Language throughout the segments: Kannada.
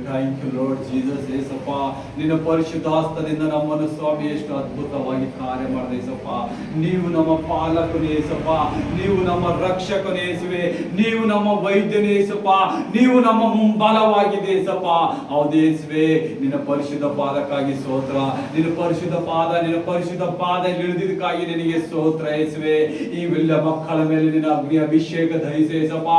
Thank you lord Jesus. ಏಸಪ್ಪ, ನಿನ್ನ ಪರಿಶುದ್ಧ ಹಸ್ತದಿಂದ ನಮ್ಮನ್ನು ಸ್ವಾಮಿ ಎಷ್ಟು ಅದ್ಭುತವಾಗಿ ಕಾರ್ಯ ಮಾಡಿದೆ ಏಸಪ್ಪ. ನೀವು ನಮ್ಮ ಪಾಲಕನು ಏಸಪ್ಪ, ನೀವು ನಮ್ಮ ರಕ್ಷಕನು ಯೇಸುವೆ, ನೀವು ನಮ್ಮ ವೈದ್ಯನು ಏಸಪ್ಪ, ನೀವು ನಮ್ಮ ಮುಂಬಲವಾಗಿದೆ ಏಸಪ್ಪ. ಹೌದು ಯೇಸುವೆ, ನಿನ್ನ ಪರಿಶುದ್ಧ ಪಾದಕ್ಕಾಗಿ ಸ್ತೋತ್ರ. ನಿನ್ನ ಪರಿಶುದ್ಧ ಪಾದ ಇಳಿದಿದ್ದಕ್ಕಾಗಿ ನಿನಗೆ ಸ್ತೋತ್ರ ಯೇಸುವೆ. ಇವೆಲ್ಲ ಮಕ್ಕಳ ಮೇಲೆ ನಿನ್ನ ಅಗ್ನಿ ಅಭಿಷೇಕ ಧರಿಸಿ ಏಸಪ್ಪ.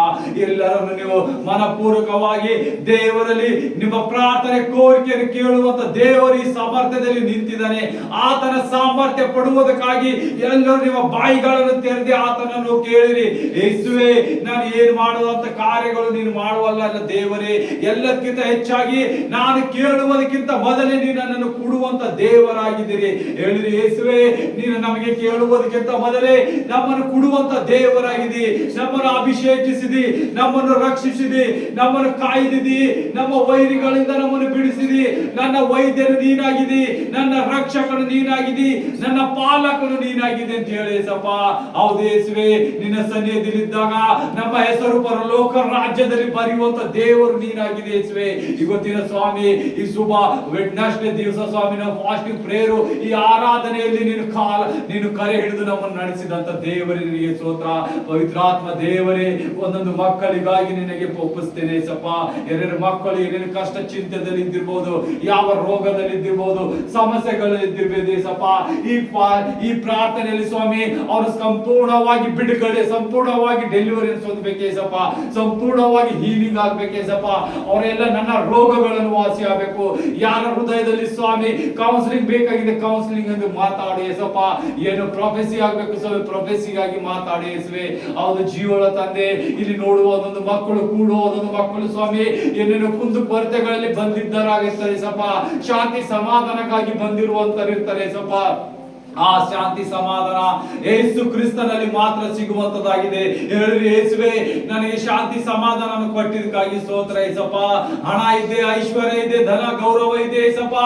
ಎಲ್ಲರನ್ನು ನೀವು ಮನಪೂರ್ವಕವಾಗಿ ದೇವರಲ್ಲಿ ನಿಮ್ಮ ಪ್ರಾರ್ಥನೆ ಕೋರಿಕೆಯನ್ನು ಕೇಳುವಂತ ದೇವರು ಈ ಸಾಮರ್ಥ್ಯದಲ್ಲಿ ನಿಂತಿದ್ದಾನೆ. ಆತನ ಸಾಮರ್ಥ್ಯ ಪಡುವುದಕ್ಕಾಗಿ ಎಲ್ಲರೂ ನಿಮ್ಮ ಬಾಯಿಗಳನ್ನು ತೆರೆದಿ ಆತನನ್ನು ಕೇಳಿರಿ. ಯೇಸುವೆ, ನಾನು ಏನು ಮಾಡುವಂತ ಕಾರ್ಯಗಳು ನೀನು ಮಾಡುವಲ್ಲ ದೇವರೇ. ಎಲ್ಲಕ್ಕಿಂತ ಹೆಚ್ಚಾಗಿ ನಾನು ಕೇಳುವುದಕ್ಕಿಂತ ಮೊದಲೇ ನೀನು ನನ್ನನ್ನು ಕೊಡುವಂತ ದೇವರಾಗಿದ್ದೀರಿ. ಹೇಳಿರಿ ಯೇಸುವೆ, ನೀನು ನಮಗೆ ಕೇಳುವುದಕ್ಕಿಂತ ಮೊದಲೇ ನಮ್ಮನ್ನು ಕೊಡುವಂತ ದೇವರಾಗಿದ್ದಿ. ನಮ್ಮನ್ನು ಅಭಿಷೇಕಿಸಿದಿ, ನಮ್ಮನ್ನು ರಕ್ಷಿಸಿದಿ, ನಮ್ಮನ್ನು ಕಾಯ್ದಿದಿ, ನಮ್ಮ ವೈರಿಗಳಿಂದ ನಮ್ಮನ್ನು ಬಿಡಿಸಿದಿ. ನನ್ನ ವೈದ್ಯನು ನೀನಾಗಿದಿ, ನನ್ನ ರಕ್ಷಕನು ನೀನಾಗಿದಿ, ನನ್ನ ಪಾಲಕನು ನೀನಾಗಿದೆ ಅಂತ ಹೇಳಿ ಸಪ್ಪ. ಹೌದು ಯೇಸುವೆ, ನಿನ್ನ ಸನ್ನಿಧಿಯಲ್ಲಿದ್ದಾಗ ನಮ್ಮ ಹೆಸರು ಪರಲೋಕ ರಾಜ್ಯದಲ್ಲಿ ಬರೆಯುವಂತ ದೇವರು ನೀನಾಗಿದೆ ಯೇಸುವೆ. ಇವತ್ತಿನ ಸ್ವಾಮಿ ಈ ಶುಭ ವೆಡ್ನೆಸ್ಡೇ ದಿವಸ ಸ್ವಾಮಿ ನಾವು ಫಾಸ್ಟಿಂಗ್ ಪ್ರೇಯರು ಈ ಆರಾಧನೆಯಲ್ಲಿ ನೀನು ಕರೆ ಹಿಡಿದು ನಮ್ಮನ್ನು ನಡೆಸಿದಂತ ದೇವರಿಗೆ ಸ್ತೋತ್ರ. ಪವಿತ್ರಾತ್ಮ ದೇವರೇ, ಒಂದೊಂದು ಮಕ್ಕಳಿಗಾಗಿ ನಿನಗೆ ಒಪ್ಪಿಸ್ತೇನೆ ಸಪ್ಪ. ಎರಡು ಮಕ್ಕಳು ಏನೇನು ಕಷ್ಟ ಚಿಂತೆದಲ್ಲಿ ಇದ್ದಿರ್ಬೋದು, ಯಾವ ರೋಗದಲ್ಲಿ ಇದ್ದಿರ್ಬೋದು, ಸಮಸ್ಯೆಗಳಲ್ಲಿ ಇದ್ದಿರ್ಬೋದು ಸಪ್ಪ. ಈ ಪ್ರಾರ್ಥನೆಯಲ್ಲಿ ಸ್ವಾಮಿ ಅವರು ಸಂಪೂರ್ಣವಾಗಿ ಬಿಡುಗಡೆ, ಸಂಪೂರ್ಣವಾಗಿ ಡೆಲಿವರಿ ಹೊಂದಬೇಕೇ ಸಪ್ಪ, ಸಂಪೂರ್ಣವಾಗಿ ಹೀಲಿಂಗ್ ಆಗ್ಬೇಕೇ ಸಪ್ಪ. ಅವರೆಲ್ಲ ನನ್ನ ರೋಗಗಳನ್ನು ವಾಸಿ ಆಗಬೇಕು. ಯಾರ ಹೃದಯದಲ್ಲಿ ಸ್ವಾಮಿ ಕೌನ್ಸಿಲಿಂಗ್ ಬೇಕಾಗಿದೆ, ಕೌನ್ಸಿಲಿಂಗ್ ಎಂದು ಮಾತಾಡಿ ಸಪ್ಪ. ಏನು ಪ್ರೊಫೆಸಿ ಆಗ್ಬೇಕು ಸ್ವಾಮಿ, ಪ್ರೊಫೆಸಿಗಾಗಿ ಮಾತಾಡಿ ಯೇಸುವೆ. ಹೌದು ಜೀವನ ತಂದೆ, ಇಲ್ಲಿ ನೋಡುವ ಒಂದೊಂದು ಮಕ್ಕಳು ಕೂಡುವ ಒಂದೊಂದು ಮಕ್ಕಳು ಸ್ವಾಮಿ ಏನೇನು ಕುಂದು ಕೊರತೆಗಳಲ್ಲಿ ಬಂದಿದ್ದರಾಗಿರ್ತಾರೆ ಸಪ್ಪ. ಶಾಂತಿ ಸಮಾಧಾನಕ್ಕಾಗಿ ಬಂದಿರುವಂತರಿರ್ತಾರೆ ಸಪ್ಪ. ಆ ಶಾಂತಿ ಸಮಾಧಾನ ಯೇಸು ಕ್ರಿಸ್ತನಲ್ಲಿ ಮಾತ್ರ ಸಿಗುವಂತದ್ದಾಗಿದೆ. ಹೇಳಿರಿ ಯೇಸುವೆ, ನನಗೆ ಶಾಂತಿ ಸಮಾಧಾನ ಕೊಟ್ಟಿದ್ದಕ್ಕಾಗಿ ಸ್ತೋತ್ರ ಯೇಸಪ್ಪ. ಹಣ ಇದೆ, ಐಶ್ವರ್ಯ ಇದೆ, ಧನ ಗೌರವ ಇದೆ ಯೇಸಪ್ಪ,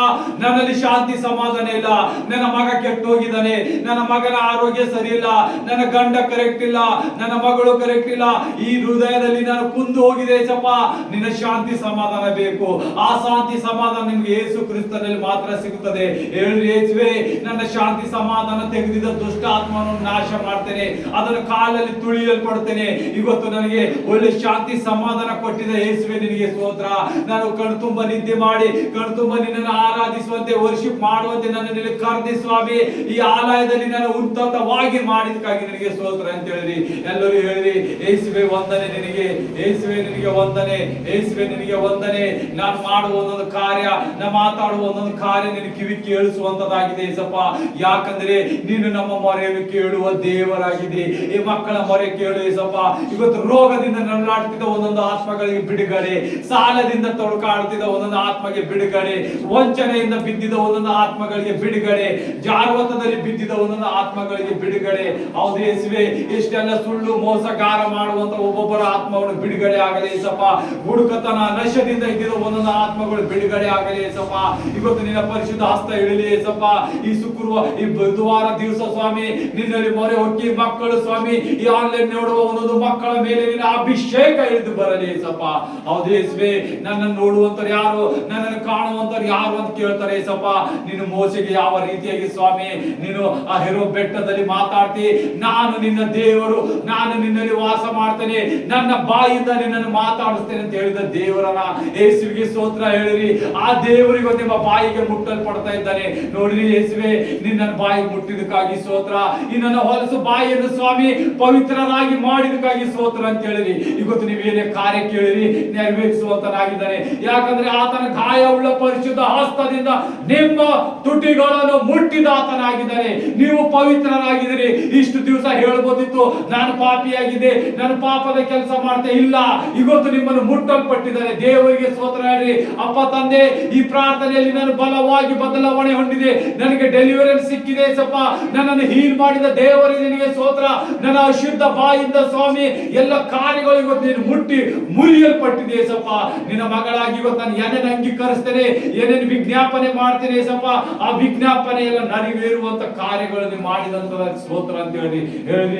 ನನ್ನಲ್ಲಿ ಶಾಂತಿ ಸಮಾಧಾನ ಇಲ್ಲ. ನನ್ನ ಮಗ ಕೆಟ್ಟು ಹೋಗಿದ್ದಾನೆ, ನನ್ನ ಮಗನ ಆರೋಗ್ಯ ಸರಿ ಇಲ್ಲ, ನನ್ನ ಗಂಡ ಕರೆಕ್ಟ್ ಇಲ್ಲ, ನನ್ನ ಮಗಳು ಕರೆಕ್ಟ್ ಇಲ್ಲ, ಈ ಹೃದಯದಲ್ಲಿ ನಾನು ಕುಂದು ಹೋಗಿದೆ ಯೇಸಪ್ಪ. ನಿನ್ನ ಶಾಂತಿ ಸಮಾಧಾನ ಬೇಕು. ಆ ಶಾಂತಿ ಸಮಾಧಾನ ನಿಮ್ಗೆ ಯೇಸು ಕ್ರಿಸ್ತನಲ್ಲಿ ಮಾತ್ರ ಸಿಗುತ್ತದೆ. ಹೇಳಿರಿ ಯೇಸುವೆ, ನನ್ನ ಶಾಂತಿ ಸಮಾಧಾನ ತೆಗೆದಿದ್ದ ದುಷ್ಟ ಆತ್ಮವನ್ನು ನಾಶ ಮಾಡ್ತೇನೆ, ಅದನ್ನು ಕಾಲಲ್ಲಿ ತುಳಿಯಲ್ಪಡ್ತೇನೆ. ಇವತ್ತು ನನಗೆ ಒಳ್ಳೆ ಶಾಂತಿ ಸಮಾಧಾನ ಕೊಟ್ಟಿದೆ ಯೇಸುವೆ, ನಿನಗೆ ಸ್ತೋತ್ರ. ನಾನು ಕಣ್ತುಂಬ ನಿದ್ದೆ ಮಾಡಿ ಕಣ್ತುಂಬ ನಿನ್ನನ್ನು ಆರಾಧಿಸುವಂತೆ ವರ್ಷಿಪ್ ಮಾಡುವಂತೆ ನನ್ನನ್ನು ಕರೆದಿ ಸ್ವಾಮಿ ಈ ಆಲಯದಲ್ಲಿ ನಾನು ಉನ್ನತವಾಗಿ ಮಾಡಿದಕ್ಕಾಗಿ ನಿನಗೆ ಸ್ತೋತ್ರ ಅಂತ ಹೇಳಿರಿ. ಎಲ್ಲರೂ ಹೇಳಿರಿ ಯೇಸುವೆ ವಂದನೆ ನಿನಗೆ, ಯೇಸುವೆ ನಿನಗೆ ವಂದನೆ, ಯೇಸುವೆ ನಿನಗೆ ವಂದನೆ. ನಾನು ಮಾಡುವ ಒಂದೊಂದು ಕಾರ್ಯ, ನಾನು ಮಾತಾಡುವ ಒಂದೊಂದು ಕಾರ್ಯ ನಿನ್ನ ಕಿವಿ ಕೇಳಿಸುವಂತದ್ದಾಗಿದೆ ಯೇಸಪ್ಪ. ಯಾಕಂದ್ರೆ ನೀನು ನಮ್ಮ ಮೊರೆಯನ್ನು ಕೇಳುವ ದೇವರಾಗಿದೆ. ಈ ಮಕ್ಕಳ ಮೊರೆ ಕೇಳು ಯೇಸಪ್ಪ. ಇವತ್ತು ರೋಗದಿಂದ ನರಳಾಡ್ತಿದ್ದ ಒಂದೊಂದು ಆತ್ಮಗಳಿಗೆ ಬಿಡುಗಡೆ, ಸಾಲದಿಂದ ತೊಡಕಾಡ್ತಿದ್ದ ಒಂದೊಂದು ಆತ್ಮಗೆ ಬಿಡುಗಡೆ, ವಂಚನೆಯಿಂದ ಬಿದ್ದಿದ್ದ ಒಂದೊಂದು ಆತ್ಮಗಳಿಗೆ ಬಿಡುಗಡೆ, ಜಾರವತದಲ್ಲಿ ಬಿದ್ದಿದ್ದ ಒಂದೊಂದು ಆತ್ಮಗಳಿಗೆ ಬಿಡುಗಡೆ. ಹೌದು ಯೇಸುವೆ, ಇಷ್ಟೆಲ್ಲ ಸುಳ್ಳು ಮೋಸಗಾರ ಮಾಡುವಂತ ಒಬ್ಬೊಬ್ಬರ ಆತ್ಮಗಳು ಬಿಡುಗಡೆ ಆಗಲಿ ಯೇಸಪ್ಪ. ಹುಡುಕತನ ನಶದಿಂದ ಇದ್ದಿದ್ದ ಒಂದೊಂದು ಆತ್ಮಗಳು ಬಿಡುಗಡೆ ಆಗಲಿ ಯೇಸಪ್ಪ. ಇವತ್ತು ನಿನ್ನ ಪರಿಶುದ್ಧ ಹಸ್ತ ಇಳಲಿ ಯೇಸಪ್ಪ. ಈ ಶುಕ್ರವಾರ, ಈ ಬುಧವಾರ ದಿವಸ ಸ್ವಾಮಿ ನಿನ್ನಲ್ಲಿ ಮೊರೆ ಹೊಕ್ಕಿ ಮಕ್ಕಳು ಸ್ವಾಮಿ ಈ ಆನ್ಲೈನ್ ನೋಡುವ ಒಂದೊಂದು ಮಕ್ಕಳ ಮೇಲೆ ನಿನ್ನ ಅಭಿಷೇಕ ಇಳಿದು ಬರಲಿ ಯೇಸಪ್ಪ. ಹೌದು ಯೇಸುವೆ, ನನ್ನನ್ನು ನೋಡುವಂತರು ಯಾರು, ನನ್ನನ್ನು ಕಾಣುವಂತರು ಯಾರು ಅಂತ ಕೇಳ್ತಾರೆ ಯೇಸಪ್ಪ. ನೀನು ಮೋಸೆಗೆ ಯಾವ ರೀತಿಯಾಗಿ ಸ್ವಾಮಿ ನೀನು ಆ ಹೆರೋ ಬೆಟ್ಟದಲ್ಲಿ ಮಾತಾಡ್ತಿ, ನಾನು ನಿನ್ನ ದೇವರು, ನಾನು ನಿನ್ನಲ್ಲಿ ವಾಸ ಮಾಡ್ತೇನೆ, ನನ್ನ ಬಾಯಿಂದ ನಿನ್ನನ್ನು ಮಾತಾಡಿಸ್ತೇನೆ ಅಂತ ಹೇಳಿದ ದೇವರನ್ನ ಯೇಸುವಿಗೆ ಸ್ತೋತ್ರ ಹೇಳಿರಿ. ಆ ದೇವರಿಗೆ ನಿಮ್ಮ ಬಾಯಿಗೆ ಮುಟ್ಟಲ್ಪಡ್ತಾ ಇದ್ದಾನೆ. ನೋಡ್ರಿ ಯೇಸುವೆ, ನಿನ್ನ ಬಾಯಿಗೆ ಮುಟ್ಟಿದಕ್ಕಾಗಿ ಸ್ತೋತ್ರ. ಈ ನನ್ನ ಹೊಲಸು ಬಾಯಿಯನ್ನು ಸ್ವಾಮಿ ಪವಿತ್ರರಾಗಿ ಮಾಡಿದಕ್ಕಾಗಿ ಸ್ತೋತ್ರ ಅಂತ ಹೇಳಿರಿ. ಇವತ್ತು ನೀವೇನೇ ಕಾರ್ಯ ಕೇಳಿರಿ ನೆರವೇರಿಸುವಂತನಾಗಿದ್ದಾನೆ. ಯಾಕಂದ್ರೆ ಆತನ ಗಾಯವುಳ್ಳ ಪರಿಶುದ್ಧ ಹಸ್ತದಿಂದ ನಿಮ್ಮ ತುಟಿಗಳನ್ನು ಮುಟ್ಟಿದ ಆತನಾಗಿದ್ದಾನೆ. ನೀವು ಪವಿತ್ರರಾಗಿದ್ದೀರಿ. ಇಷ್ಟು ದಿವಸ ಹೇಳ್ಬೋದಿತ್ತು ನಾನು ಪಾಪಿಯಾಗಿದೆ, ನಾನು ಪಾಪದ ಕೆಲಸ ಮಾಡ್ತಾ ಇಲ್ಲ. ಇವತ್ತು ನಿಮ್ಮನ್ನು ಮುಟ್ಟಲ್ಪಟ್ಟಿದ್ದಾರೆ. ದೇವರಿಗೆ ಸ್ತೋತ್ರ ಹೇಳ್ರಿ. ಅಪ್ಪ ತಂದೆ, ಈ ಪ್ರಾರ್ಥನೆಯಲ್ಲಿ ನಾನು ಬಲವಾಗಿ ಬದಲಾವಣೆ ಹೊಂದಿದೆ, ನನಗೆ ಡೆಲಿವರಿ ಸಿಕ್ಕಿ ಮುಟ್ಟಿದೆ ಸಪ್ಪ. ನನ್ನನ್ನು ಹೀಲ್ ಮಾಡಿದ ದೇವರೇ ನಿನಗೆ ಸ್ತೋತ್ರ. ನನ್ನ ಅಶುದ್ಧ ಬಾಯಿಂದ ಸ್ವಾಮಿ ಎಲ್ಲ ಕಾರ್ಯಗಳು ಇವತ್ತು ನೀನು ಮುಟ್ಟಿ ಮುರಿಯಲ್ಪಟ್ಟಿದೆ ಸಪ್ಪ. ನಿನ್ನ ಮಗಳಾಗಿ ಇವತ್ತು ನಾನು ಏನೇನು ಅಂಗೀಕರಿಸ್ತೇನೆ, ಏನೇನು ವಿಜ್ಞಾಪನೆ ಮಾಡ್ತೇನೆ ಸಪ್ಪ, ಆ ವಿಜ್ಞಾಪನೆ ಎಲ್ಲ ನೆರವೇರುವಂತ ಕಾರ್ಯಗಳನ್ನು ಮಾಡಿದಂತ ಸ್ತೋತ್ರ ಅಂತ ಹೇಳಿರಿ.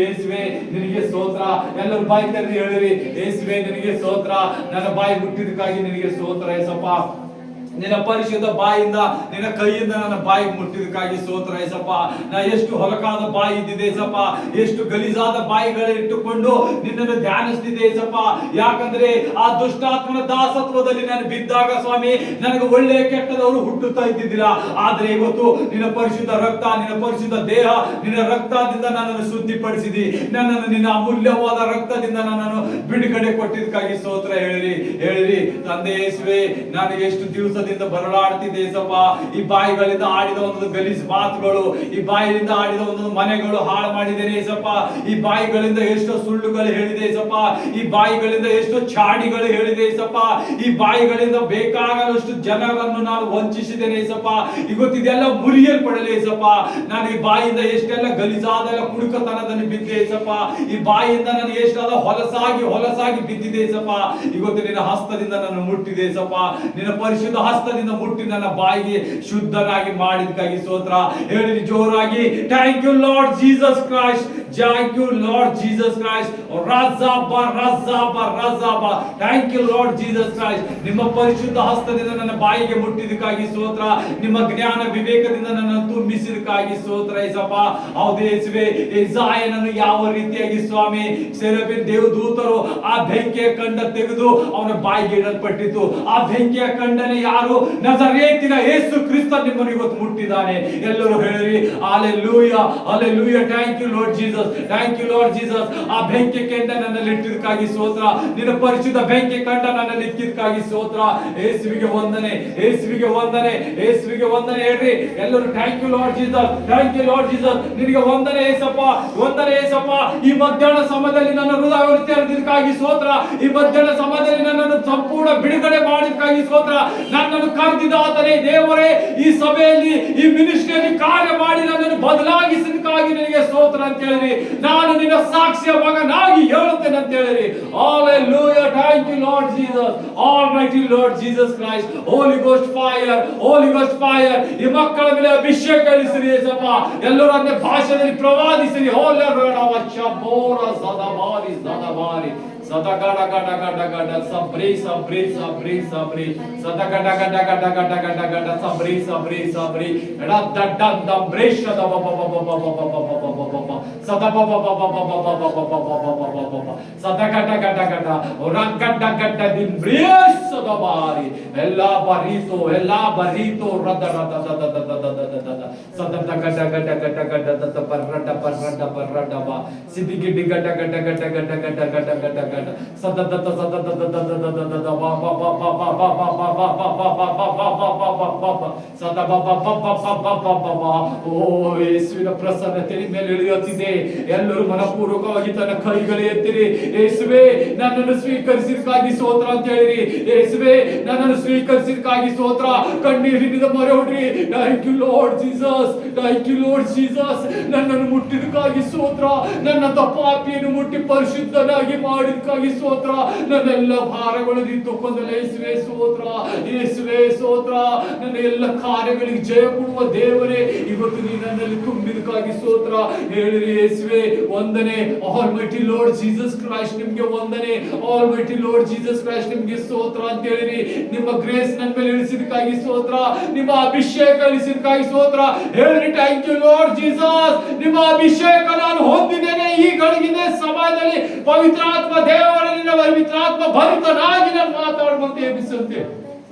ಯೇಸುವೆ ನಿನಗೆ ಸ್ತೋತ್ರ. ಎಲ್ಲರೂ ಬಾಯಿ ತೆರೆದು ಹೇಳಿರಿ, ಯೇಸುವೆ ನಿನಗೆ ಸ್ತೋತ್ರ. ನನ್ನ ಬಾಯಿ ಮುಟ್ಟಿದಕ್ಕಾಗಿ ನಿನಗೆ ಸ್ತೋತ್ರ ಏಸಪ್ಪ. ನಿನ್ನ ಪರಿಶುದ್ಧ ಬಾಯಿಂದ ನಿನ್ನ ಕೈಯಿಂದ ನನ್ನ ಬಾಯಿ ಮುಟ್ಟಿದಕ್ಕಾಗಿ ಸ್ತೋತ್ರ ಏಸಪ್ಪ. ನಾ ಎಷ್ಟು ಹೊಲಕಾದ ಬಾಯಿ ಇದ್ದಿದೆ ಏಸಪ್ಪ, ಎಷ್ಟು ಗಲೀಜಾದ ಬಾಯಿಗಳಿಟ್ಟುಕೊಂಡು ನಿನ್ನನ್ನು ಧ್ಯಾನಿಸ್ತಿದ್ದೆ ಏಸಪ್ಪ. ಯಾಕಂದ್ರೆ ಆ ದುಷ್ಟಾತ್ಮನ ದಾಸತ್ವದಲ್ಲಿ ನಾನು ಬಿದ್ದಾಗ ಸ್ವಾಮಿ ನನಗೆ ಒಳ್ಳೆಯ ಕೆಟ್ಟದವರು ಹುಟ್ಟುತ್ತಾ ಇದ್ದಿದ್ದಿಲ್ಲ. ಆದ್ರೆ ಇವತ್ತು ನಿನ್ನ ಪರಿಶುದ್ಧ ರಕ್ತ, ನಿನ್ನ ಪರಿಶುದ್ಧ ದೇಹ, ನಿನ್ನ ರಕ್ತದಿಂದ ನನ್ನನ್ನು ಶುದ್ಧಿಪಡಿಸಿದಿ. ನನ್ನನ್ನು ನಿನ್ನ ಅಮೂಲ್ಯವಾದ ರಕ್ತದಿಂದ ನನ್ನನ್ನು ಬಿಡುಗಡೆ ಕೊಟ್ಟಿದ್ದಕ್ಕಾಗಿ ಸ್ತೋತ್ರ ಹೇಳಿರಿ. ತಂದೆ ಯೇಸುವೆ, ನನಗೆ ಎಷ್ಟು ದಿವಸ ಬರಲಾಡ್ತಿದೆ ಏಸಪ್ಪ. ಈ ಬಾಯಿಗಳಿಂದ ಆಡಿದ ಒಂದು ಗಲೀಜ್ ಮಾತುಗಳು, ಈ ಬಾಯಿಯಿಂದ ಆಡಿದ ಒಂದು ಮನೆಗಳು ಹಾಳು ಮಾಡಿದ್ದೇನೆ ಏಸಪ್ಪ. ಈ ಬಾಯಿಗಳಿಂದ ಎಷ್ಟೋ ಸುಳ್ಳುಗಳು ಹೇಳಿದೆ ಏಸಪ್ಪ. ಈ ಬಾಯಿಗಳಿಂದ ಎಷ್ಟೋ ಚಾಡಿಗಳು ಹೇಳಿದೆ ಏಸಪ್ಪ. ಈ ಬಾಯಿಗಳಿಂದ ಬೇಕಾಗಲಷ್ಟು ಜನರನ್ನು ನಾನು ವಂಚಿಸಿದ್ದೇನೆ ಏಸಪ್ಪ. ಇವತ್ತಿದೆಲ್ಲ ಮುರಿಯಲ್ಪಡಲಿ ಏಸಪ್ಪ. ನಾನು ಈ ಬಾಯಿಯಿಂದ ಎಷ್ಟೆಲ್ಲ ಗಲೀಜಾದ ಕುಡುಕತನದಲ್ಲಿ ಬಿದ್ದೆ ಏಸಪ್ಪ. ಈ ಬಾಯಿಯಿಂದ ನಾನು ಎಷ್ಟಾದ ಹೊಲಸಾಗಿ ಬಿದ್ದಿದೆ ಏಸಪ್ಪ. ಇವತ್ತು ನಿನ್ನ ಹಸ್ತದಿಂದ ನಾನು ಮುಟ್ಟಿದೆ ಏಸಪ್ಪ. ನಿನ್ನ ಪರಿಶುದ್ಧ ಹಸ್ತದಿಂದ ಮುಟ್ಟಿ ನನ್ನ ಬಾಯಿಗೆ ಶುದ್ಧನಾಗಿ ಮಾಡಿದಕ್ಕಾಗಿ ಸ್ತೋತ್ರ ಹೇಳಿರಿ ಜೋರಾಗಿ. Thank you lord Jesus Christ. Thank you lord Jesus Christ. Thank you lord Jesus Christ. ನಿಮ್ಮ ಪರಿಶುದ್ಧ ಹಸ್ತದಿಂದ ನನ್ನ ಬಾಯಿಗೆ ಮುಟ್ಟಿದಕ್ಕಾಗಿ ಸ್ತೋತ್ರ. ನಿಮ್ಮ ಜ್ಞಾನ ವಿವೇಕದಿಂದ ನನ್ನನ್ನು ತುಂಬಿಸಿದಕ್ಕಾಗಿ ಸ್ತೋತ್ರ ಏಸಪ್ಪ. ಹೌದು ಯೇಸುವೆ, ಇಸಾಯನನ್ನು ಯಾವ ರೀತಿಯಾಗಿ ಸ್ವಾಮಿ ಸೆರಬಿನ್ ದೇವದೂತರು ಆ ಬೆಂಕಿಯ ಕಂಡ ತೆಗೆದು ಅವನ ಬಾಯಿಗೆ ಇಡಲ್ಪಟ್ಟಿತು. ಆ ಬೆಂಕಿಯ ಕಂಡನೆ ಯಾರು? ನಜರೇತಿನ ಯೇಸು ಕ್ರಿಸ್ತ ನಿಮ್ಮನ್ನು ಇವತ್ತು ಮುಟ್ಟಿದ್ದಾನೆ. ಎಲ್ಲರೂ ಹೇಳಿರಿ hallelujah, hallelujah. Thank you lord Jesus, thank you lord Jesus. ಆ ಬೆಂಕಿ ಕಂಡ ನನ್ನಲ್ಲಿ ಇಟ್ಟಿದ್ದಕ್ಕಾಗಿ ಸ್ತೋತ್ರ. ನಿನ್ನ ಪರಿಶುದ್ಧ ಬೆಂಕಿ ಕಂಡ ನನ್ನಲ್ಲಿ ಇಕ್ಕಿದ್ದಕ್ಕಾಗಿ ಸ್ತೋತ್ರ. ಯೇಸುವಿಗೆ ವಂದನೆ, ಯೇಸುವಿಗೆ ವಂದನೆ, ಯೇಸುವಿಗೆ ವಂದನೆ ಹೇಳ್ರಿ ಎಲ್ಲರೂ. Thank you lord Jesus, thank you lord Jesus. ನಿನಗೆ ವಂದನೆ ಏಸಪ್ಪ, ವಂದನೆ ಏಸಪ್ಪ. ಈ ಮಧ್ಯಾಹ್ನ ಸಮಯದಲ್ಲಿ ನನ್ನ ಹೃದಯ ತೆರೆದಿದ್ದಕ್ಕಾಗಿ ಸ್ತೋತ್ರ. ಈ ಮಧ್ಯಾಹ್ನ ಸಮಯದಲ್ಲಿ ನನ್ನನ್ನು ಸಂಪೂರ್ಣ ಬಿಡುಗಡೆ ಮಾಡಿದಕ್ಕಾಗಿ ಸ್ತೋತ್ರ. ನನ್ನನ್ನು ಕರೆದಿದ್ದ ಆತನೇ ದೇವರೇ, ಈ ಸಭೆಯಲ್ಲಿ ಈ ಮಿನಿಸ್ಟ್ರಿಯಲ್ಲಿ ಕಾರ್ಯ ಮಾಡಿ ನನ್ನನ್ನು ಬದಲಾಗಿಸಿದಕ್ಕಾಗಿ ನಿನಗೆ ಸ್ತೋತ್ರ ಅಂತ ಹೇಳಿರಿ. ನಾನು ನಿನ್ನ ಸಾಕ್ಷಿಯ ಮಗನಾಗಿ ಹೇಳುತ್ತೇನೆ ಅಂತ ಹೇಳಿರಿ. Hallelujah. Thank you Lord Jesus, Almighty Lord Jesus Christ. Holy Ghost fire, Holy Ghost fire. ಈ ಮಕ್ಕಳ ಮೇಲೆ ಅಭಿಷೇಕ ಇಳಿಸಿರಿ ಯೇಸಪ್ಪ. ಎಲ್ಲರೂ ಅನ್ಯ ಭಾಷೆಯಲ್ಲಿ ಪ್ರವಾದಿಸಿರಿ. ಹೋಲೆ ರಡವ ಶಬೋರ ಸದಬಾರಿ ಸದಬಾರಿ Sada gada gada gada gada sabri sabri sabri sabri sada gada gada gada gada gada gada sabri sabri sabri radda dadda bresha da ba ba ba ba ba ba ba ba ba ba ba sada ba ba ba ba ba ba ba ba ba ba ba ba ba ba sada gada gada gada orang gada gada din bresha da bari ella barito radda radda da da da da da da da sada gada gada gada gada da parrada ba sidigi gada gada gada gada gada gada gada gada sadadata sadadata dadadata ba ba ba ba ba ba ba ba ba ba ba ba ba ba ba sada ba ba ba ba ba ba ba ba. ಓ ಯೇಸುವಿನ ಪ್ರಸನ್ನತೆ ನಿಮ್ಮ ಮೇಲೆ ಇಳಿಯುತ್ತಿದೆ. ಎಲ್ಲರೂ ಮನಪೂರ್ವಕವಾಗಿ ತನ್ನ ಕೈಗಳು ಎತ್ತಿರಿ. ಯೇಸುವೇ ನನ್ನನ್ನು ಸ್ವೀಕರಿಸಿದಕ್ಕಾಗಿ ಸ್ತೋತ್ರ ಅಂತ ಹೇಳಿರಿ. ಯೇಸುವೇ ನನ್ನನ್ನು ಸ್ವೀಕರಿಸಿದಕ್ಕಾಗಿ ಸ್ತೋತ್ರ. ಕಣ್ಣೀರಿನಿಂದ ಮೊರೆ ಹೊಡ್ರಿ. Thank you lord Jesus, thank you lord Jesus. ನನ್ನನ್ನು ಮುಟ್ಟಿದಕ್ಕಾಗಿ ಸ್ತೋತ್ರ. ನನ್ನ ತಪ್ಪಾಪಿಯನ್ನು ಮುಟ್ಟಿ ಪರಿಶುದ್ಧನಾಗಿ ಮಾಡಿದಕ್ಕಾಗಿ ಸ್ತೋತ್ರ. ನನ್ನೆಲ್ಲ ಭಾರಗಳು ನಿಂತುಕೊಂಡಲ್ಲ ಯೇಸುವೇ ಸ್ತೋತ್ರ, ಯೇಸುವೇ ಸ್ತೋತ್ರ. ನನ್ನ ಎಲ್ಲ ಕಾರ್ಯಗಳಿಗೆ ಜಯ ಕೊಡುವ ದೇವರೇ, ಇವತ್ತು ನೀ ನನ್ನಲ್ಲಿ ತುಂಬಿದಕ್ಕಾಗಿ ಸ್ತೋತ್ರ. ಹೇಳಿರಿ ಯೇಸುವೇ ವಂದನೆ. ಆಲ್ಮೈಟಿ ಲಾರ್ಡ್ ಜೀಸಸ್ ಕ್ರೈಸ್ಟ್ ನಿಮ್ಗೆ ವಂದನೆ. ಆಲ್ಮೈಟಿ ಲಾರ್ಡ್ ಜೀಸಸ್ ಕ್ರೈಸ್ಟ್ ನಿಮ್ಗೆ ಸ್ತೋತ್ರ ಅಂತ ಹೇಳಿರಿ. ನಿಮ್ಮ ಗ್ರೇಸ್ ನನ್ನ ಮೇಲೆ ಇಳಿಸಿದಕ್ಕಾಗಿ ಸ್ತೋತ್ರ. ನಿಮ್ಮ ಅಭಿಷೇಕ ಇಳಿಸಿದಕ್ಕಾಗಿ ಸ್ತೋತ್ರ. ಹೇಳಿರಿ ಥ್ಯಾಂಕ್ ಯು ಲಾರ್ಡ್ ಜೀಸಸ್. ನಿಮ್ಮ ಅಭಿಷೇಕ ನಾನು ಹೊಂದಿದ್ದೇನೆ ಈ ಗಳಿಗಿನ ಸಮಯದಲ್ಲಿ. ಪವಿತ್ರಾತ್ಮ ದೇವರಲ್ಲಿ ಪವಿತ್ರಾತ್ಮ ಭರಿತನಾಗಿ ನಾನು ಮಾತಾಡುವಂತೆ ಎಬ್ಬಿಸುತ್ತೆ.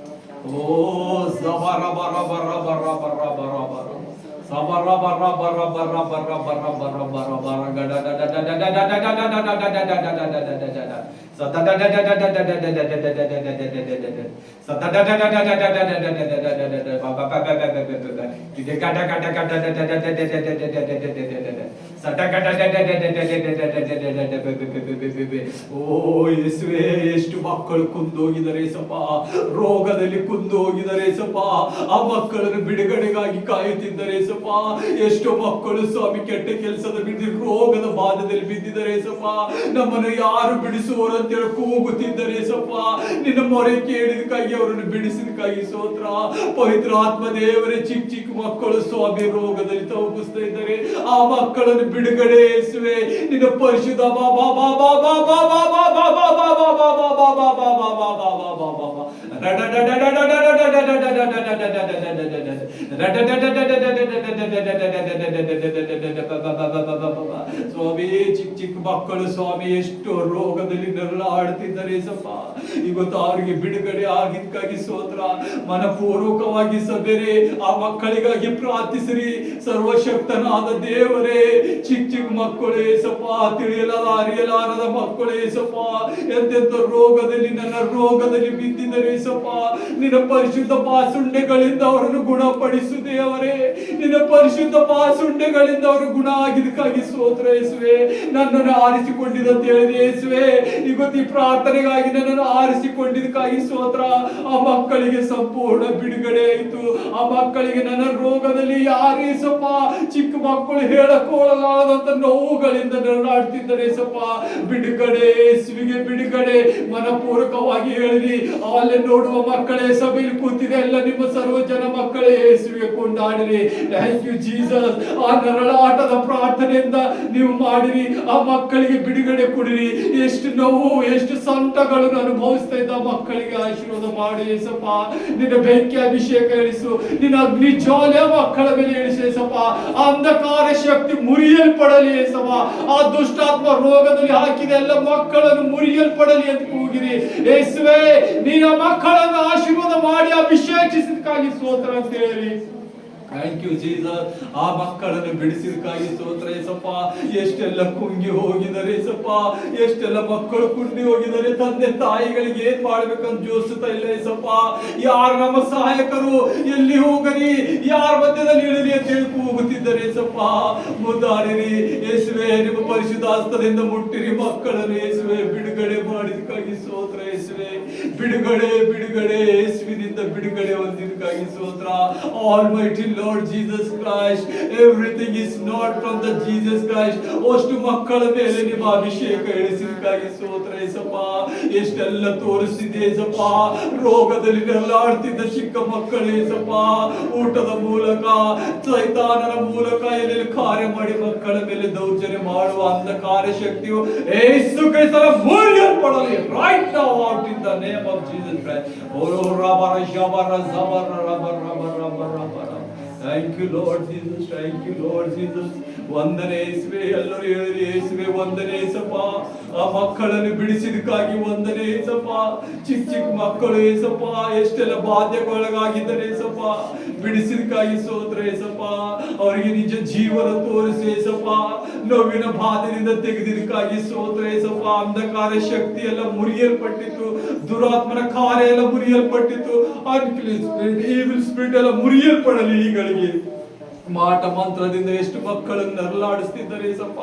ಓ ಸಬರ ಬರ ಬರ ಬರ ಬರ ಬರ ಬರ ಸಬರ ಬರ ಬರ ಬರ ಬರ ಬರ ಬರ ಬರ ಬರ ಗಡ ಗಡ ಗಡ ಗಡ ಗಡ ಗಡ ಗಡ ಗಡ ಗಡ ಗಡ ಓ ಯೇಸುವೆ, ಎಷ್ಟು ಮಕ್ಕಳು ಕುಂದೋಗಿದ್ದಾರೆ ಸಪ, ರೋಗದಲ್ಲಿ ಕುಂದೋಗಿದ್ದಾರೆ ಸಪ, ಆ ಮಕ್ಕಳನ್ನು ಬಿಡುಗಡೆಗಾಗಿ ಕಾಯುತ್ತಿದ್ದಾರೆ ಸಪ. ಎಷ್ಟೋ ಮಕ್ಕಳು ಸ್ವಾಮಿ ಕೆಟ್ಟ ಕೆಲಸದ ಬಿದ್ದು ರೋಗದ ಬಾಧದಲ್ಲಿ ಬಿದ್ದಿದ್ದಾರೆ ಸಪ. ನಮ್ಮನ್ನು ಯಾರು ಬಿಡಿಸುವರು ಅಂತೇಳಿ ಕೂಗುತ್ತಿದ್ದಾರೆ ಸಪ. ನಿನ್ನ ಮೊರೆ ಕೇಳಿದಕ್ಕಾಗಿ ಅವರನ್ನು ಬಿಡಿಸಿದಕ್ಕಾಗಿ ಸ್ತೋತ್ರ. ಪವಿತ್ರ ಆತ್ಮ ದೇವರೇ, ಚಿಕ್ಕ ಚಿಕ್ಕ ಮಕ್ಕಳು ಸ್ವಾಮಿ ರೋಗದಲ್ಲಿ ತವಗಿಸ್ತಾ ಇದ್ದಾರೆ, ಆ ಮಕ್ಕಳನ್ನು ಬಿಡುಗಡೆ ಯೇಸುವೆ. ನಿನ್ನ ಪರಿಶುದ್ಧ ಬಾಬಾ ಬಾಬಾ ಬಾಬಾ ಬಾಬಾ ಬಾಬಾ ಬಾಬಾ ಬಾಬಾ ಬಾಬಾ ಬಾಬಾ ಸ್ವಾಮಿ, ಚಿಕ್ಕ ಚಿಕ್ಕ ಮಕ್ಕಳು ಸ್ವಾಮಿ ಎಷ್ಟು ರೋಗದಲ್ಲಿ ನರಳಾಡ್ತಿದ್ದಾರೆ ಸಪ್ಪ. ಇವತ್ತು ಅವರಿಗೆ ಬಿಡುಗಡೆ ಆಗಿದ್ದಕ್ಕಾಗಿ ಸ್ತೋತ್ರ. ಮನಪೂರ್ವಕವಾಗಿ ಸಭೆರೆ ಆ ಮಕ್ಕಳಿಗಾಗಿ ಪ್ರಾರ್ಥಿಸಿರಿ. ಸರ್ವಶಕ್ತನಾದ ದೇವರೇ, ಚಿಕ್ಕ ಚಿಕ್ಕ ಮಕ್ಕಳೇ ಸಪ್ಪ, ಅರಿಯಲಾರದ ಮಕ್ಕಳೇ ಸಪ್ಪ, ಎಂತೆಂತ ರೋಗದಲ್ಲಿ ನನ್ನ ರೋಗದಲ್ಲಿ ಬಿದ್ದಿದ್ದಾರೆ ಸಪ್ಪ. ನಿನ್ನ ಪರಿಶುದ್ಧ ಪಾಸುಂಡೆಗಳಿಂದ ಅವರನ್ನು ಗುಣಪಡಿಸು ದೇವರೇ. ನಿನ್ನ ಪರಿಶುದ್ಧ ಪಾಸುಂಡೆಗಳಿಂದ ಅವರು ಗುಣ ಆಗಿದ್ದಕ್ಕಾಗಿ ಸ್ತೋತ್ರ ಯೇಸುವೆ. ನನ್ನನ್ನು ಆರಿಸಿಕೊಂಡಿದ್ದಂತ ಹೇಳಿದೆ ಯೇಸುವೆ. ಇವತ್ತು ಈ ಪ್ರಾರ್ಥನೆಗಾಗಿ ನನ್ನನ್ನು ಆರಿಸಿಕೊಂಡಿದ್ದಕ್ಕಾಗಿ ಸ್ತೋತ್ರ. ಆ ಮಕ್ಕಳಿಗೆ ಸಂಪೂರ್ಣ ಬಿಡುಗಡೆ ಆಯಿತು. ಆ ಮಕ್ಕಳಿಗೆ ನನ್ನ ರೋಗದಲ್ಲಿ ಯಾರೇ ಸಪ್ಪ, ಚಿಕ್ಕ ಮಕ್ಕಳು ಹೇಳಕೊಳ್ಳಲಾರದಂತ ನೋವುಗಳಿಂದ ನರಳಾಡ್ತಿದ್ದಾರೆ ಸಪ್ಪ. ಬಿಡುಗಡೆ ಯೇಸುವಿಗೆ ಬಿಡುಗಡೆ. ಮನಪೂರ್ವಕವಾಗಿ ಹೇಳಿರಿ. ಅಲ್ಲೇ ನೋಡುವ ಮಕ್ಕಳೇ, ಸಭೆಯಲ್ಲಿ ಕೂತಿದೆ ಎಲ್ಲ ನಿಮ್ಮ ಸರ್ವ ಜನ ಮಕ್ಕಳೇ, ಯೇಸುವಿಗೆ ಕೊಂಡಾಡಿರಿ. Thank you Jesus. ಆ ನರಳಾಟದ ಪ್ರಾರ್ಥನೆಯಿಂದ ನೀವು ಮಾಡಿರಿ. ಆ ಮಕ್ಕಳಿಗೆ ಬಿಡುಗಡೆ ಕೊಡಿರಿ. ಎಷ್ಟು ನೋವು, ಎಷ್ಟು ಸಂಕಟಗಳನ್ನು ಅನುಭವಿಸ್ತಾ ಇದ್ದ ಮಕ್ಕಳಿಗೆ ಆಶೀರ್ವಾದ ಮಾಡಿ ಯೇಸಪ್ಪ. ನಿನ್ನ ಬೆಂಕಿ ಅಭಿಷೇಕ ಇಳಿಸು. ನಿನ್ನ ಅಗ್ನಿ ಜ್ವಾಲೆ ಮಕ್ಕಳ ಮೇಲೆ ಇಳಿಸಿ ಯೇಸಪ್ಪ. ಅಂಧಕಾರ ಶಕ್ತಿ ಮುರಿಯಲ್ಪಡಲಿ ಯೇಸಪ್ಪ. ಆ ದುಷ್ಟಾತ್ಮ ರೋಗದಲ್ಲಿ ಹಾಕಿದ ಎಲ್ಲ ಮಕ್ಕಳನ್ನು ಮುರಿಯಲ್ಪಡಲಿ ಅಂತ ಕೂಗಿರಿ ಯೇಸುವೆ. ನಿನ್ನ ಮಕ್ಕಳನ್ನು ಆಶೀರ್ವಾದ ಮಾಡಿ ಅಭಿಷೇಕಿಸಿದಕ್ಕಾಗಿ ಸ್ತೋತ್ರ ಅಂತ ಹೇಳಿ. Thank you Jesus. ಆ ಮಕ್ಕಳನ್ನು ಬಿಡಿಸಿದಕ್ಕಾಗಿ ಸ್ತೋತ್ರ ಯೇಸಪ್ಪ. ಎಷ್ಟೆಲ್ಲ ಕುಂಗಿ ಹೋಗಿದ್ದಾರೆ ಯೇಸಪ್ಪ. ಎಷ್ಟೆಲ್ಲ ಮಕ್ಕಳು ಕುಂಡಿ ಹೋಗಿದ್ದಾರೆ. ತಂದೆ ತಾಯಿಗಳಿಗೆ ಏನ್ ಮಾಡ್ಬೇಕಂತ ಯೋಚಿಸ್ತಾ ಇಲ್ಲ ಯೇಸಪ್ಪ. ಯಾರು ನಮ್ಮ ಸಹಾಯಕರು, ಎಲ್ಲಿ ಹೋಗರಿ, ಯಾರ ಮಧ್ಯದಲ್ಲಿ ಇಳಲಿ ಅಂತ ಹೇಳಿ ಕೂಗುತ್ತಿದ್ದಾರೆ ಯೇಸಪ್ಪ. ಮುದ್ದಾಡಿರಿ ಯೇಸುವೆ. ನಿಮ್ಮ ಪರಿಶುದ್ಧ ಹಸ್ತದಿಂದ ಮುಟ್ಟಿರಿ ಮಕ್ಕಳನ್ನು ಯೇಸುವೆ. ಬಿಡುಗಡೆ ಮಾಡಿದಕ್ಕಾಗಿ ಸ್ತೋತ್ರ ಯೇಸುವೆ. ಬಿಡುಗಡೆ ಬಿಡುಗಡೆ ಯೇಸುವಿನಿಂದ ಬಿಡುಗಡೆ ಹೊಂದಿದಕ್ಕಾಗಿ ಸ್ತೋತ್ರ. Almighty Lord Jesus Christ, everything is not from the Jesus Christ. ಅಷ್ಟು ಮಕ್ಕಳ ಮೇಲೆ ನಿಮ್ಮ ಅಭಿಷೇಕ ಇಳಿಸಿದಕ್ಕಾಗಿ ಸ್ತೋತ್ರ ಯೇಸಪ್ಪ. ಎಷ್ಟೆಲ್ಲ ತೋರಿಸ್ತಿದೆ ಯೇಸಪ್ಪ. ರೋಗದಲ್ಲಿ ನರಳಾಡ್ತಿದ್ದ ಚಿಕ್ಕ ಮಕ್ಕಳು ಯೇಸಪ್ಪ, ಊಟದ ಮೂಲಕ, ಸೈತಾನನ ಮೂಲಕ ಎಲ್ಲೆಲ್ಲಿ ಕಾರ್ಯ ಮಾಡಿ ಮಕ್ಕಳ ಮೇಲೆ ದೌರ್ಜನ್ಯ ಮಾಡುವ ಅಂಧಕಾರ ಶಕ್ತಿಯು ಯೇಸು ಕ್ರಿಸ್ತನ ಮುರಿಯಲ್ಪಡಲಿ right now out in the name of Jesus Christ. O ರಬರ Shabara ಜಬರ ರಬರ ರಬರ ರಬರ ರಬರ. Thank you Lord Jesus. Thank you Lord Jesus. ವಂದನೆ ಯೇಸುವೆ. ಎಲ್ಲರೂ ಹೇಳಿರಿ ಯೇಸುವೆ ವಂದನೆ ಯೇಸಪ್ಪ. ಆ ಮಕ್ಕಳನ್ನು ಬಿಡಿಸಿದಕ್ಕಾಗಿ ವಂದನೆ ಯೇಸಪ್ಪ. ಚಿಕ್ಕ ಚಿಕ್ಕ ಮಕ್ಕಳು ಯೇಸಪ್ಪ ಎಷ್ಟೆಲ್ಲ ಬಾಧೆಗೊಳಗಾಗಿದ್ದಾರೆ ಯೇಸಪ್ಪ. ಬಿಡಿಸಿದಕ್ಕಾಗಿ ಸ್ತೋತ್ರ ಯೇಸಪ್ಪ. ಅವರಿಗೆ ನಿಜ ಜೀವನ ತೋರಿಸಿ ಯೇಸಪ್ಪ. ನೋವಿನ ಬಾಧೆಯಿಂದ ತೆಗೆದಿದ್ದಕ್ಕಾಗಿ ಸ್ತೋತ್ರ ಯೇಸಪ್ಪ. ಅಂಧಕಾರ ಶಕ್ತಿ ಎಲ್ಲ ಮುರಿಯಲ್ಪಟ್ಟಿತ್ತು. ದುರಾತ್ಮನ ಕಾರ್ಯ ಎಲ್ಲ ಮುರಿಯಲ್ಪಟ್ಟಿತ್ತು. ಅನ್ಕ್ಲೀನ್ ಸ್ಪಿರಿಟ್, ಈವಿಲ್ ಸ್ಪಿರಿಟ್ ಎಲ್ಲ ಮುರಿಯಲ್ಪಡಲಿ ಈಗಳಿಗೆ. ಮಾಟ ಮಂತ್ರದಿಂದ ಎಷ್ಟು ಮಕ್ಕಳನ್ನು ನರಳಾಡಿಸ್ತಿದ್ದಾರೆ ಯೇಸಪ್ಪ.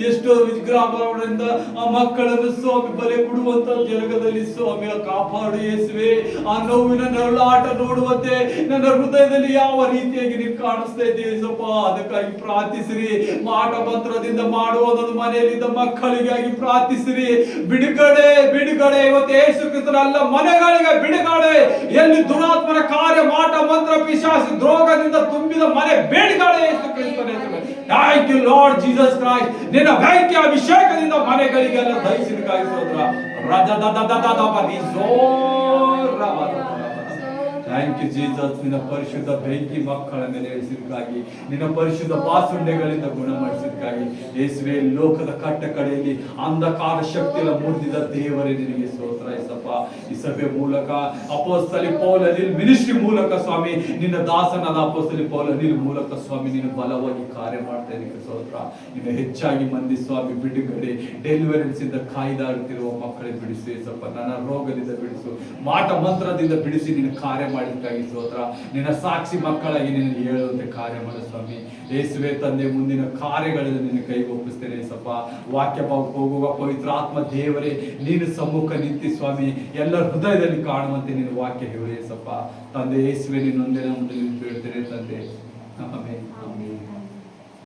ಎಷ್ಟೋ ವಿಗ್ರಹಗಳಿಂದ ಆ ಮಕ್ಕಳನ್ನು ಸ್ವಾಮಿ ಬಲೆ ಕೊಡುವಂತ ಜಗದಲ್ಲಿ ಸ್ವಾಮಿ ಕಾಪಾಡು ಯೇಸುವೆ. ಆ ನೋವಿನ ನರಳಾಟ ನೋಡುವಂತೆ ನನ್ನ ಹೃದಯದಲ್ಲಿ ಯಾವ ರೀತಿಯಾಗಿ ನೀವು ಕಾಣಿಸ್ತಾ ಇದ್ದೀವಿ ಯೇಸಪ್ಪ. ಅದಕ್ಕಾಗಿ ಪ್ರಾರ್ಥಿಸಿರಿ. ಮಾಟ ಮಂತ್ರದಿಂದ ಮಾಡುವುದನ್ನು ಮನೆಯಲ್ಲಿದ್ದ ಮಕ್ಕಳಿಗಾಗಿ ಪ್ರಾರ್ಥಿಸಿರಿ. ಬಿಡುಗಡೆ ಬಿಡುಗಡೆ ಇವತ್ತು ಯೇಸು ಕ್ರಿಸ್ತನ ಎಲ್ಲ ಮನೆಗಳಿಗೆ ಬಿಡುಗಡೆ. ಎಲ್ಲಿ ದುರಾತ್ಮನ ಕಾರ್ಯ, ಮಾಟ ಮಂತ್ರ, ಪಿಶಾಚಿ, ದ್ರೋಗದಿಂದ ತುಂಬಿದ ಮನೆ ಬೇಡಿಗಳೆ ಯೇಸು ಕ್ರಿಸ್ತನ ಹೆಸರಲ್ಲಿ. Thank you lord Jesus Christ. ನಿನ್ನ ಬೆಂಕಿ ಅಭಿಷೇಕದಿಂದ ಮನೆಗಳಿಗೆಲ್ಲ ದಹಿಸಿದಕ್ಕಾಗಿ ಸ್ತೋತ್ರ. Thank you Jesus. ನಿನ್ನ ಪರಿಶುದ್ಧ ಬೆಂಕಿ ಮಕ್ಕಳ ಮೇಲೆ ಇಳಿಸಿದಕ್ಕಾಗಿ, ನಿನ್ನ ಪರಿಶುದ್ಧ ಬಾಸುಂಡೆಗಳಿಂದ ಗುಣಪಡಿಸಿದಕ್ಕಾಗಿ ಯೇಸುವೆ, ಲೋಕದ ಕಟ್ಟ ಕಡೆಯಲ್ಲಿ ಅಂಧಕಾರ ಶಕ್ತಿಗಳ ಮುರಿದಿದ ದೇವರೇ ನಿನಗೆ ಸ್ತೋತ್ರ ಯೇಸಪ್ಪ. ಈ ಸಭೆ ಮೂಲಕ ಅಪೊಸ್ತಲಿ ಪೌಲ ಮಿನಿಸ್ಟ್ರಿ ಮೂಲಕ ಸ್ವಾಮಿ, ನಿನ್ನ ದಾಸನಾದ ಅಪೊಸ್ತಲಿ ಪೌಲ ಮೂಲಕ ಸ್ವಾಮಿ ನೀನು ಬಲವಾಗಿ ಕಾರ್ಯ ಮಾಡ್ತಾ ಇದಕ್ಕೆ ಸ್ತೋತ್ರ. ಇನ್ನು ಹೆಚ್ಚಾಗಿ ಮಂದಿ ಸ್ವಾಮಿ ಬಿಡುಗಡೆ, ಡೆಲಿವರೆನ್ಸ್ ಇಂದ ಕಾಯ್ದಾಡುತ್ತಿರುವ ಮಕ್ಕಳಿಗೆ ಬಿಡಿಸು ಯೇಸಪ್ಪ. ನನ್ನ ರೋಗದಿಂದ ಬಿಡಿಸು, ಮಾಟ ಮಂತ್ರದಿಂದ ಬಿಡಿಸಿ ನೀನು ಕಾರ್ಯ ಮಾಡಿದಕ್ಕಾಗಿ ಸ್ತೋತ್ರ. ನಿನ್ನ ಸಾಕ್ಷಿ ಮಕ್ಕಳಾಗಿ ನೀನು ಹೇಳುವಂತೆ ಕಾರ್ಯ ಮಾಡು ಸ್ವಾಮಿ ಯೇಸುವೆ. ತಂದೆ, ಮುಂದಿನ ಕಾರ್ಯಗಳನ್ನು ನಿನ್ನ ಕೈಗೆ ಒಪ್ಪಿಸ್ತೇನೆ ಯೇಸಪ್ಪ. ವಾಕ್ಯ ಭಾಗಕ್ಕೆ ಹೋಗುವ ಪವಿತ್ರ ಆತ್ಮ ದೇವರೇ, ನೀನು ಸಮ್ಮುಖ ನಿಂತಿ ಸ್ವಾಮಿ ಎಲ್ಲರ ಹೃದಯದಲ್ಲಿ ಕಾಣುವಂತೆ ನಿನ್ನ ವಾಕ್ಯ ಹೇಳು ಯೇಸಪ್ಪ. ತಂದೆ ಯೇಸುವೆ, ನಿನ್ನೊಂದೇ ನಮ್ಮಲ್ಲಿ ಬೇಡ್ತೇನೆ ತಂದೆ. ಆಮೆನ್.